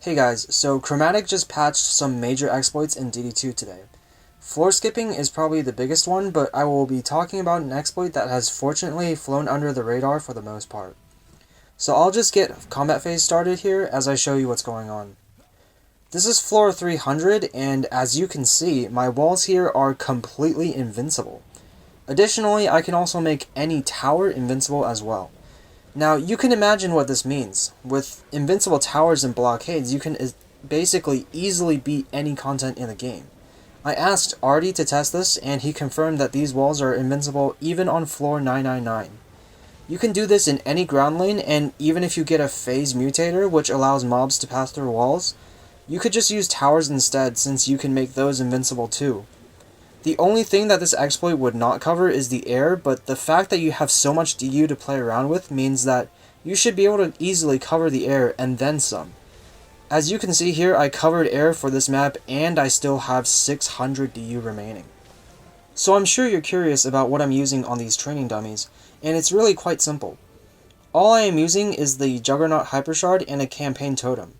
Hey guys, so Chromatic just patched some major exploits in DD2 today. Floor skipping is probably the biggest one, but I will be talking about an exploit that has fortunately flown under the radar for the most part. So I'll just get combat phase started here as I show you what's going on. This is floor 300, and as you can see, my walls here are completely invincible. Additionally, I can also make any tower invincible as well. Now, you can imagine what this means. With invincible towers and blockades, you can basically easily beat any content in the game. I asked Artie to test this, and he confirmed that these walls are invincible even on floor 999. You can do this in any ground lane, and even if you get a phase mutator, which allows mobs to pass through walls, you could just use towers instead, since you can make those invincible too. The only thing that this exploit would not cover is the air, but the fact that you have so much DU to play around with means that you should be able to easily cover the air and then some. As you can see here, I covered air for this map and I still have 600 DU remaining. So I'm sure you're curious about what I'm using on these training dummies, and it's really quite simple. All I am using is the Juggernaut Hypershard and a Campaign Totem.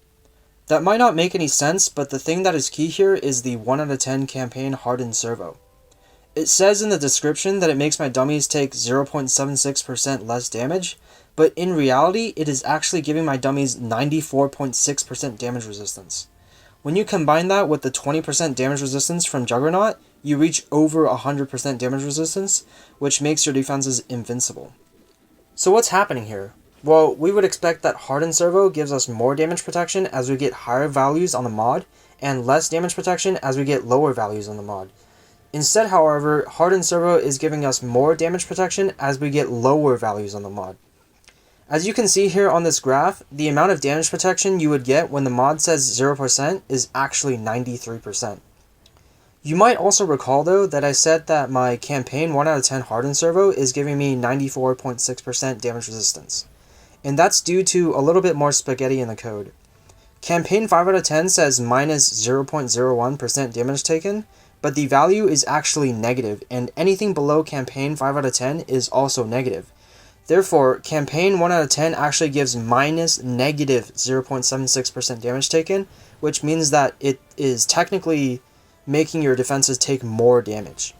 That might not make any sense, but the thing that is key here is the 1 out of 10 campaign Hardened Servo. It says in the description that it makes my dummies take 0.76% less damage, but in reality it is actually giving my dummies 94.6% damage resistance. When you combine that with the 20% damage resistance from Juggernaut, you reach over 100% damage resistance, which makes your defenses invincible. So what's happening here? Well, we would expect that Hardened Servo gives us more damage protection as we get higher values on the mod, and less damage protection as we get lower values on the mod. Instead, however, Hardened Servo is giving us more damage protection as we get lower values on the mod. As you can see here on this graph, the amount of damage protection you would get when the mod says 0% is actually 93%. You might also recall though that I said that my campaign 1 out of 10 Hardened Servo is giving me 94.6% damage resistance. And that's due to a little bit more spaghetti in the code. Campaign 5 out of 10 says minus 0.01% damage taken, but the value is actually negative, and anything below Campaign 5 out of 10 is also negative. Therefore, Campaign 1 out of 10 actually gives minus negative 0.76% damage taken, which means that it is technically making your defenses take more damage.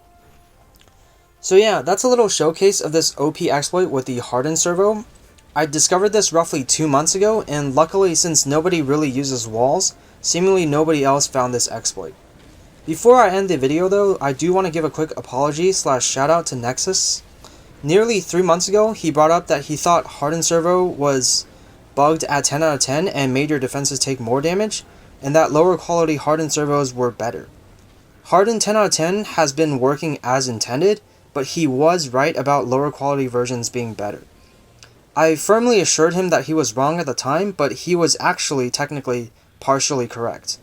So yeah, that's a little showcase of this OP exploit with the Hardened Servo. I discovered this roughly 2 months ago, and luckily since nobody really uses walls, seemingly nobody else found this exploit. Before I end the video though, I do want to give a quick apology / shout out to Nexus. Nearly 3 months ago, he brought up that he thought Hardened Servo was bugged at 10 out of 10 and made your defenses take more damage, and that lower quality Hardened Servos were better. Hardened 10 out of 10 has been working as intended, but he was right about lower quality versions being better. I firmly assured him that he was wrong at the time, but he was actually technically partially correct.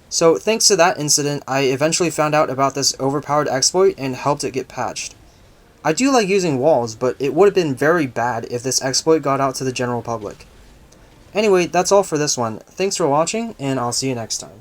So thanks to that incident, I eventually found out about this overpowered exploit and helped it get patched. I do like using walls, but it would have been very bad if this exploit got out to the general public. Anyway, that's all for this one. Thanks for watching, and I'll see you next time.